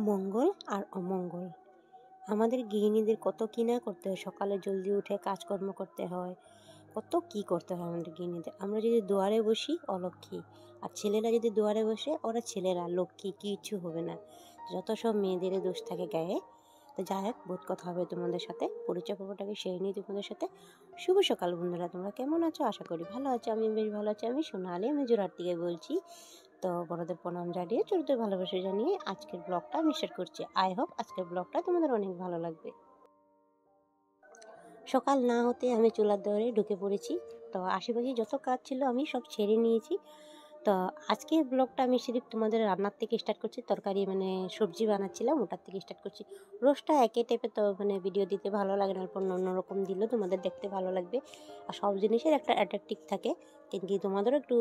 মঙ্গল আর অমঙ্গল আমাদের গৃহিণীদের কত কি না করতে হয়। সকালে জলদি উঠে কাজকর্ম করতে হয়, কত কি করতে হয় আমাদের গৃহিণীদের। আমরা যদি দুয়ারে বসি অলক্ষ্মী, আর ছেলেরা যদি দুয়ারে বসে ওরা ছেলেরা লক্ষ্মী, কিছু হবে না। যত সব মেয়েদের দোষ থাকে গায়ে। তো যাই হোক, বহুত কথা হবে তোমাদের সাথে, পরিচয় পর্বটাকে সেরে নিই তোমাদের সাথে। শুভ সকাল বন্ধুরা, তোমরা কেমন আছো? আশা করি ভালো আছো। আমি বেশ ভালো আছি। আমি সোনালি, আমি জোড়ার থেকে বলছি। তো বড়দের প্রণাম জানিয়ে, ছোটদের ভালোবাসা জানিয়ে আজকের ব্লগটা আমি শেয়ার করছি। আই হোপ আজকের ব্লগটা তোমাদের অনেক ভালো লাগবে। সকাল না হতে আমি চুলার দরে ঢুকে পড়েছি। তো আশেপাশে যত কাজ ছিল আমি সব ছেড়ে নিয়েছি। তো আজকে ব্লগটা আমি সিরিফ তোমাদের রান্নার থেকে স্টার্ট করছি। তরকারি মানে সবজি বানাচ্ছিলাম, ওটার থেকে স্টার্ট করছি। রোজটা একে টাইপে তো মানে ভিডিও দিতে ভালো লাগে না, অল্প অন্যরকম দিলেও তোমাদের দেখতে ভালো লাগবে। আর সব জিনিসের একটা অ্যাট্রাকটিভ থাকে, কিন্তু তোমাদেরও একটু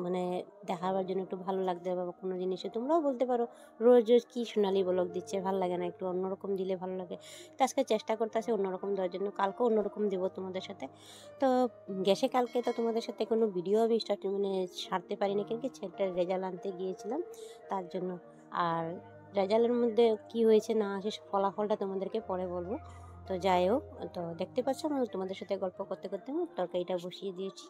মানে দেখাবার জন্য একটু ভালো লাগতে হবে। বা কোনো জিনিসে তোমরাও বলতে পারো রোজ রোজ কী সোনালি ব্লগ দিচ্ছে, ভালো লাগে না, একটু অন্যরকম দিলে ভালো লাগে। তো আজকে চেষ্টা করতেছি অন্যরকম দেওয়ার জন্য, কালকেও অন্যরকম দেবো তোমাদের সাথে। তো গ্যাসে কালকে তো তোমাদের সাথে কোনো ভিডিও আমি সারতে পারিনি, কিন্তু ছেলেটার রেজাল্ট আনতে গিয়েছিলাম তার জন্য। আর রেজাল্টের মধ্যে কি হয়েছে না আসে ফলাফলটা তোমাদেরকে পরে বলবো। তো যাই হোক, তো দেখতে পাচ্ছ আমি তোমাদের সাথে গল্প করতে করতে আমি তরকারিটা বসিয়ে দিয়েছি,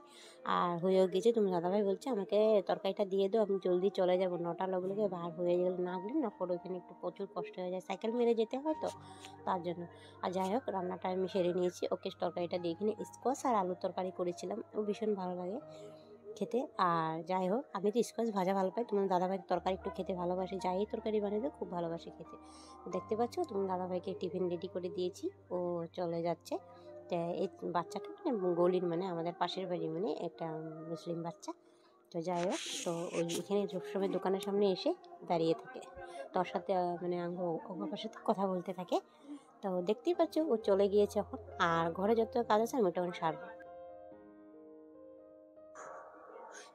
আর হয়েও গেছে। তুমি দাদাভাই বলছে আমাকে তরকারিটা দিয়ে দাও, আমি জলদি চলে যাবো, 9টা লগে বার হয়ে গেলে না গেলে না পরে ওইখানে একটু প্রচুর কষ্ট হয়ে যায়, সাইকেল মেরে যেতে হয় তো তার জন্য। আর যাই হোক, রান্নাটা আমি সেরে নিয়েছি। ওকে তরকারিটা দিয়ে এখানে স্কোয়াশ আর আলুর তরকারি করেছিলাম, ও ভীষণ ভালো লাগে খেতে। আর যাই হোক, আমি তো স্কোয়াশ ভাজা ভালো পাই, তোমার দাদাভাইয়ের তরকারি একটু খেতে ভালোবাসে, যাই তরকারি বানিয়ে খুব ভালোবাসে খেতে। দেখতে পাচ্ছ তোমার দাদাভাইকে টিফিন রেডি করে দিয়েছি, ও চলে যাচ্ছে। তো এই বাচ্চাটা মানে গলির, মানে আমাদের পাশের বাড়ি, মানে একটা মুসলিম বাচ্চা। তো যাই হোক, তো ওই এখানে সবসময় দোকানের সামনে এসে দাঁড়িয়ে থাকে, তোর সাথে মানে ও বাবার সাথে কথা বলতে থাকে। তো দেখতেই পাচ্ছ ও চলে গিয়েছে এখন। আর ঘরে যত কাজ আছে আমি ওটা সারবো।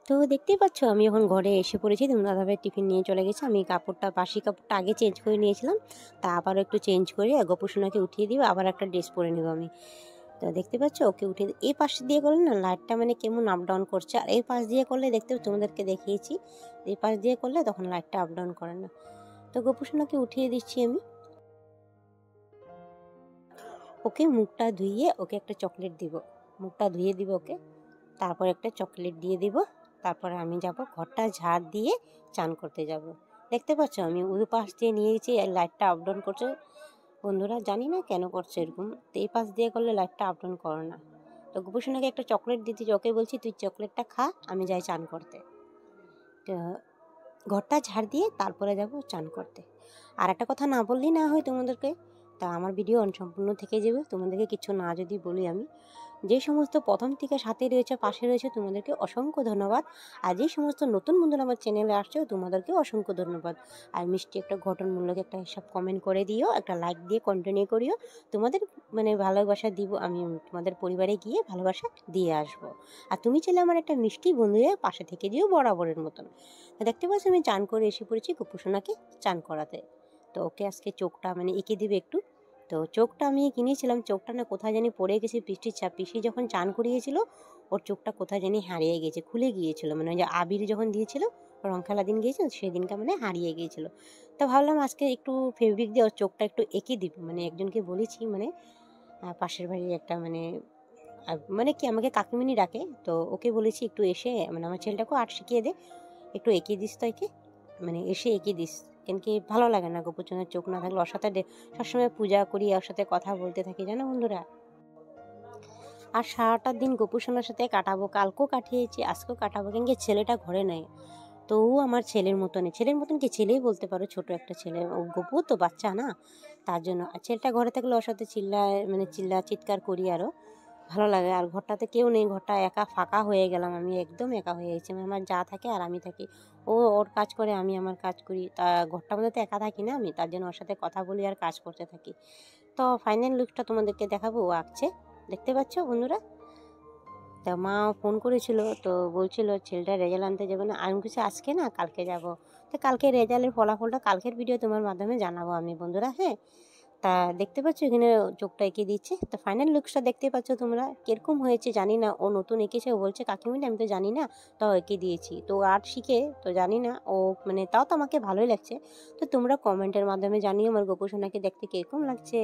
তো দেখতেই পাচ্ছ আমি এখন ঘরে এসে পড়েছি। তুমি দাদাভাই টিফিন নিয়ে চলে গেছে। আমি কাপড়টা, বাসি কাপড়টা আগে চেঞ্জ করে নিয়েছিলাম, তা আবারও একটু চেঞ্জ করে গোপুসোনাকে উঠিয়ে দিব, আবার একটা ড্রেস পরে নেবো আমি। তো দেখতে পাচ্ছ ওকে উঠিয়ে, এই পাশ দিয়ে করলে না লাইটটা মানে কেমন আপ ডাউন করছে, আর এই পাশ দিয়ে করলে দেখতে তোমাদেরকে দেখিয়েছি, এই পাশ দিয়ে করলে তখন লাইটটা আপ ডাউন করে না। তো গোপুসোনাকে উঠিয়ে দিচ্ছি আমি। ওকে মুখটা ধুইয়ে ওকে একটা চকলেট দিব, মুখটা ধুয়ে দিব ওকে, তারপর একটা চকলেট দিয়ে দিব। তারপরে আমি যাব ঘরটা ঝাড় দিয়ে চান করতে যাব। দেখতে পাচ্ছ আমি ওই পাশ দিয়ে নিয়েছি, লাইটটা আপ ডাউন করছে বন্ধুরা, জানি না কেন করছে এরকম। তো এই পাশ দিয়ে করলে লাইটটা আপ ডাউন করে না। তো গোপুসোনাকে একটা চকলেট দিতে, ওকে বলছি তুই চকলেটটা খা, আমি যাই চান করতে। তো ঘরটা ঝাড় দিয়ে তারপরে যাব চান করতে। আর একটা কথা না বললেই না হয় তোমাদেরকে, তা আমার ভিডিও অসম্পূর্ণ থেকে যাবে, তোমাদেরকে কিছু না যদি বলি আমি। যে সমস্ত প্রথম থেকে সাথে রয়েছে, পাশে রয়েছে, তোমাদেরকে অসংখ্য ধন্যবাদ। আর যে সমস্ত নতুন বন্ধুরা আমার চ্যানেলে আসছে তোমাদেরকে অসংখ্য ধন্যবাদ। আর মিষ্টি একটা ঘটনমূলক একটা সব কমেন্ট করে দিও, একটা লাইক দিয়ে কন্টিনিউ করিও। তোমাদের মানে ভালোবাসা দিব আমি, তোমাদের পরিবারে গিয়ে ভালোবাসা দিয়ে আসবো। আর তুমি চাইলে আমার একটা মিষ্টি বন্ধু হয়ে পাশে থেকে দিও বরাবরের মতন। দেখতে পাচ্ছ আমি চান করে এসে পড়েছি গোপুসোনাকে চান করাতে। তো ওকে আজকে চোখটা মানে এঁকে দিবে একটু। তো চোখটা আমি কিনেছিলাম, চোখটা না কোথায় জানি পড়ে গেছে বৃষ্টির চাপ, পিসি যখন চান করিয়েছিল ওর চোখটা কোথায় জানি হারিয়ে গেছে, খুলে গিয়েছিল, মানে ওই যে আবির যখন দিয়েছিল রং খেলা দিন গিয়েছিল সেদিনটা মানে হারিয়ে গিয়েছিল। তো ভাবলাম আজকে একটু ফেব্রিক দিয়ে ওর চোখটা একটু এঁকে দিব, মানে একজনকে বলেছি, মানে পাশের বাড়ির একটা মানে কি আমাকে কাকিমণি ডাকে, তো ওকে বলেছি একটু এসে মানে আমার ছেলেটাকেও আর্ট শিখিয়ে দে, একটু এঁকে দিস তো একে, মানে এসে এঁকে দিস। কেন কি ভালো লাগে না গোপুচনের চোখ না থাকলে, ওর সাথে সবসময় পূজা করি, ওর সাথে কথা বলতে থাকি জানো বন্ধুরা। আর সারাটা দিন গোপুসোনার সাথে কাটাবো, কালকেও কাটিয়েছি, আজকেও কাটাবো, কেন কি ছেলেটা ঘরে নেই। তো ও আমার ছেলের মতনই, ছেলের মতন কি ছেলেই বলতে পারো, ছোট একটা ছেলে, ও গপু তো বাচ্চা না, তার জন্য। আর ছেলেটা ঘরে থাকলে ওর সাথে চিল্লা চিৎকার করি, আরও ভালো লাগে। আর ঘরটাতে কেউ নেই, ঘরটা একা ফাঁকা হয়ে গেলাম, আমি একদম একা হয়ে গেছি। আমার যা থাকে আর আমি থাকি, ও ওর কাজ করে, আমি আমার কাজ করি। তা ঘরটার মধ্যে তো একা থাকি না আমি, তার জন্য ওর সাথে কথা বলি আর কাজ করতে থাকি। তো ফাইনাল লুকটা তোমাদেরকে দেখাবো, ও আঁকছে, দেখতে পাচ্ছ বন্ধুরা। তা মা ফোন করেছিল, তো বলছিল ছেলেটা রেজাল্ট আনতে যাবে না, আমি কিছু আজকে না কালকে যাব। তো কালকে রেজাল্টের ফলাফলটা কালকের ভিডিও তোমার মাধ্যমে জানাবো আমি বন্ধুরা, হ্যাঁ। তা দেখতে পাচ্ছ এখানে চোখটা এঁকে দিচ্ছে। তো ফাইনাল লুকসটা দেখতে পাচ্ছ তোমরা কিরকম হয়েছে জানি না। ও নতুন এঁকেছে, ও বলছে কাকিমণি আমি তো জানি না, তাও এঁকে দিয়েছি। তো আর্ট শিখে তো জানি না, ও মানে তাও তো আমাকে ভালোই লাগছে। তো তোমরা কমেন্টের মাধ্যমে জানিও আমার গোপু সোনাকে দেখতে কিরকম লাগছে।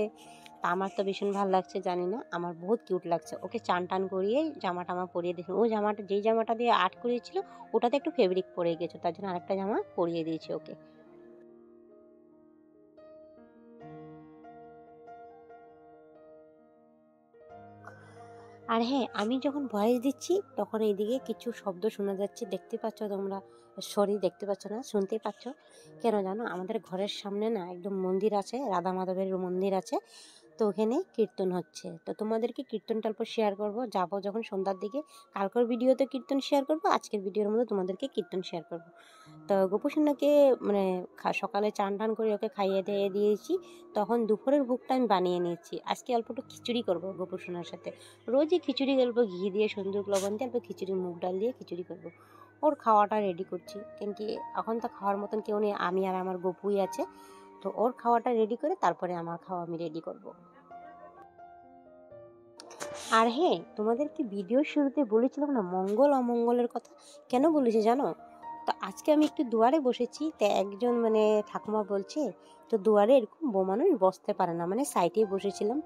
তা আমার তো ভীষণ ভালো লাগছে, জানি না, আমার বহুত কিউট লাগছে। ওকে চান টান করিয়ে জামা টামা পরিয়ে দিয়েছি। ও জামাটা যেই জামাটা দিয়ে আর্ট করিয়েছিল ওটাতে একটু ফেব্রিক পরে গেছে, তার জন্য আরেকটা জামা পরিয়ে দিয়েছি ওকে। আর হ্যাঁ, আমি যখন ভয়েস দিচ্ছি তখন এইদিকে কিছু শব্দ শোনা যাচ্ছে, দেখতে পাচ্ছ তোমরা। সরি, দেখতে পাচ্ছ না, শুনতে পাচ্ছ। কেন জানো, আমাদের ঘরের সামনে না একদম মন্দির আছে, রাধা মাধবের মন্দির আছে। তো ওখানে কীর্তন হচ্ছে। তো তোমাদেরকে কীর্তনটা অল্প শেয়ার করব, যাবো যখন সন্ধ্যার দিকে। কালকের ভিডিওতে কীর্তন শেয়ার করব, আজকের ভিডিওর মধ্যে তোমাদেরকে কীর্তন শেয়ার করব। তো গোপুসোনাকে মানে সকালে চান টান করে ওকে খাইয়ে দিয়ে দিয়েছি। তখন দুপুরের ভোগটা আমি বানিয়ে নিয়েছি। আজকে অল্প একটু খিচুড়ি করবো গোপুসোনার সাথে। রোজই খিচুড়ি অল্প ঘি দিয়ে সন্দুক লবণ দিয়ে অল্প খিচুড়ি, মুগ ডাল দিয়ে খিচুড়ি করবো। ওর খাওয়াটা রেডি করছি, কিন্তু এখন তো খাওয়ার মতন কেউ নেই, আমি আর আমার গপুই আছে। তো ওর খাওয়াটা রেডি করে তারপরে আমার খাওয়া আমি রেডি করব। আর হ্যাঁ, তোমাদেরকে ভিডিওর শুরুতে বলেছিলাম না মঙ্গল অমঙ্গলের কথা, কেন বলেছি জানো? তো আজকে আমি একটু দুয়ারে বসেছি, তা একজন মানে ঠাকুমা বলছে তো দুয়ারে এরকম মানুষ বসতে পারে না, মানে সাইডে বসেছিলাম।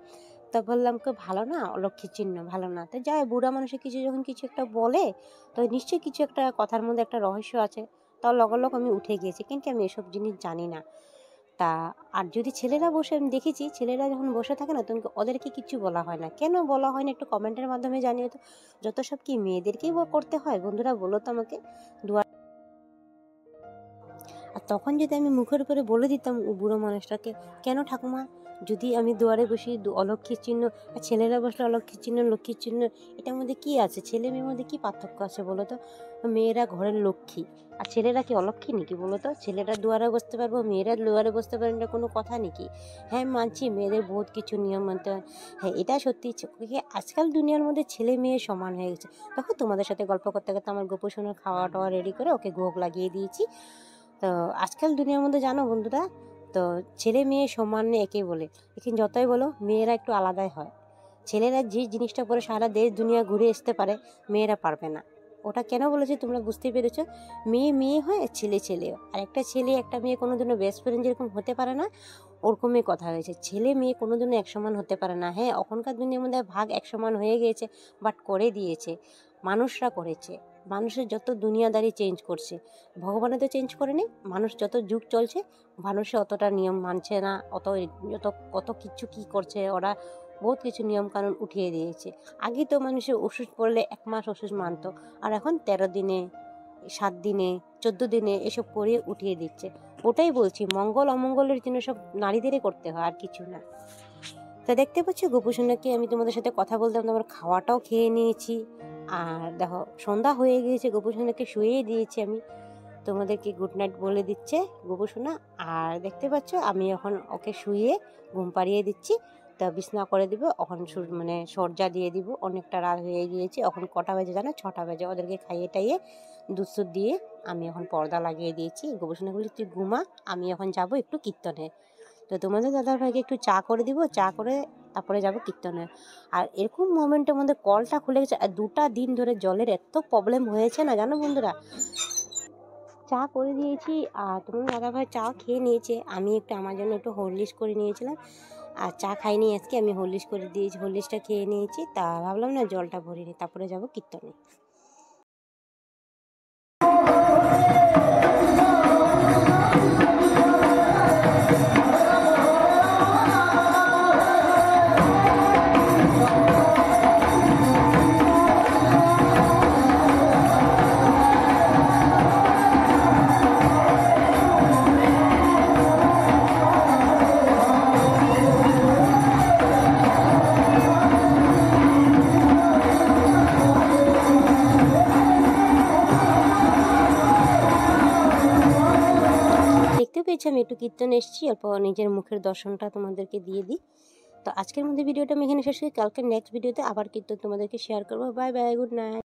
তা বললাম কে ভালো না, অলক্ষী চিহ্ন ভালো না। তো যাই, বুড়া মানুষের কিছু যখন কিছু একটা বলে তো নিশ্চয়ই কিছু একটা কথার মধ্যে একটা রহস্য আছে। তাও লগালগ আমি উঠে গিয়েছি, কিন্তু আমি এসব জিনিস জানি না। তা আর যদি ছেলেরা বসে, আমি দেখেছি ছেলেরা যখন বসে থাকে না তখন ওদেরকে কিছু বলা হয় না, কেন বলা হয় না একটু কমেন্টের মাধ্যমে জানিও তো। যত সব কি মেয়েদেরকেই করতে হয় বন্ধুরা, বলো তো আমাকে। আর তখন যদি আমি মুখের উপরে বলে দিতাম ও বুড়ো মানুষটাকে, কেন ঠাকুমা, যদি আমি দুয়ারে বসি অলক্ষীর চিহ্ন, আর ছেলেরা বসলে অলক্ষীর চিহ্ন লক্ষ্মীর চিহ্ন, এটার মধ্যে কি আছে? ছেলে মেয়ের মধ্যে কি পার্থক্য আছে বলো তো? মেয়েরা ঘরের লক্ষ্মী, আর ছেলেরা কি অলক্ষী নাকি বলো তো? ছেলেরা দুয়ারে বসতে পারবো, মেয়েরা দুয়ারে বসতে পারেন, এটা কোনো কথা নাকি? হ্যাঁ মানছি মেয়েদের বহুত কিছু নিয়ম মানতে হয়, হ্যাঁ এটা সত্যি। আজকাল দুনিয়ার মধ্যে ছেলে মেয়ে সমান হয়ে গেছে। দেখো তোমাদের সাথে গল্প করতে করতে আমার গোপু সোনার খাওয়া টাওয়া রেডি করে ওকে ভোগ লাগিয়ে দিয়েছি। তো আজকাল দুনিয়ার মধ্যে জানো বন্ধুরা, তো ছেলে মেয়ে সমান একে বলে, লেকিন যতই বলো মেয়েরা একটু আলাদাই হয়। ছেলেরা যে জিনিসটা করে সারা দেশ দুনিয়া ঘুরে আসতে পারে, মেয়েরা পারবে না। ওটা কেন বলেছে তোমরা বুঝতে পেরেছো? মেয়ে মেয়ে হয়, ছেলে ছেলেও। আর একটা ছেলে একটা মেয়ে কোনোদিনও বেস্ট ফ্রেন্ড যেরকম হতে পারে না, ওরকমই কথা হয়েছে। ছেলে মেয়ে কোনোদিনও এক সমান হতে পারে না। হ্যাঁ, এখনকার দুনিয়ার মধ্যে ভাগ এক সমান হয়ে গিয়েছে, বাট করে দিয়েছে, মানুষরা করেছে। মানুষের যত দুনিয়াদারি চেঞ্জ করছে, ভগবানে তো চেঞ্জ করেনি। মানুষ যত যুগ চলছে, মানুষে অতটা নিয়ম মানছে না, যত কত কিছু কি করছে ওরা, বহুত কিছু নিয়ম কানুন উঠিয়ে দিয়েছে। আগে তো মানুষের ওষুধ পড়লে 1 মাস ওষুধ মানতো, আর এখন 13 দিনে, 7 দিনে, 14 দিনে এসব করিয়ে উঠিয়ে দিচ্ছে। ওটাই বলছি, মঙ্গল অমঙ্গলের জন্য সব নারীদেরই করতে হয়, আর কিছু না। তা দেখতে পাচ্ছ গোপুসোনাকে আমি তোমাদের সাথে কথা বলতাম, তোমার খাওয়াটাও খেয়ে নিয়েছি। আর দেখো সন্ধ্যা হয়ে গিয়েছে, গোপুসোনাকে শুয়েই দিয়েছি আমি। তোমাদেরকে গুড নাইট বলে দিচ্ছে গোপুসোনা। আর দেখতে পাচ্ছ আমি এখন ওকে শুয়ে ঘুম পাড়িয়ে দিচ্ছি। তা বিছনা করে দিব, এখন মানে সজ্জা দিয়ে দিব। অনেকটা রাত হয়ে গিয়েছে, এখন কটা বাজে জানো? 6টা বাজে। ওদেরকে খাইয়ে টাইয়ে দুধ সুধ দিয়ে আমি এখন পর্দা লাগিয়ে দিয়েছি। গোপুসোনা বলি তুই ঘুমা, আমি এখন যাব একটু কীর্তনে। তো তোমাদের দাদার ভাইকে একটু চা করে দিব, চা করে তারপরে যাব কীর্তনে। আর এরকম মোমেন্টের মধ্যে কলটা খুলে গেছে, আর 2টা দিন ধরে জলের এত প্রবলেম হয়েছে না জানো বন্ধুরা। চা করে দিয়েছি, আর তোমার দাদাভাই চাও খেয়ে নিয়েছে। আমি একটু আমার জন্য একটু হরলিক্স করে নিয়েছিলাম, আর চা খাইনি আজকে, আমি হরলিক্স করে দিয়েছি, হরলিক্সটা খেয়ে নিয়েছি। তা ভাবলাম না জলটা ভরে নিই, তারপরে যাব কীর্তনে। দেখতে পেয়েছি আমি একটু কীর্তন এসেছি, অল্প নিজের মুখের দর্শনটা তোমাদেরকে দিয়ে দিই। তো আজকের মধ্যে ভিডিওটা আমি এখানে শেষ করি, কালকে নেক্সট ভিডিওতে আবার কীর্তন তোমাদেরকে শেয়ার করবো। Bye bye, good night.